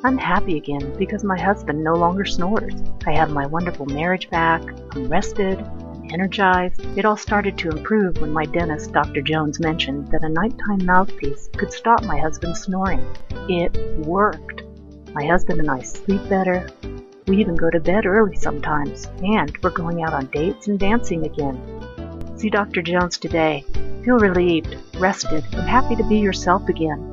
I'm happy again because my husband no longer snores. I have my wonderful marriage back. I'm rested and energized. It all started to improve when my dentist, Dr. Jones, mentioned that a nighttime mouthpiece could stop my husband's snoring. It worked. My husband and I sleep better. We even go to bed early sometimes, and we're going out on dates and dancing again. See Dr. Jones today. Feel relieved, rested, and happy to be yourself again.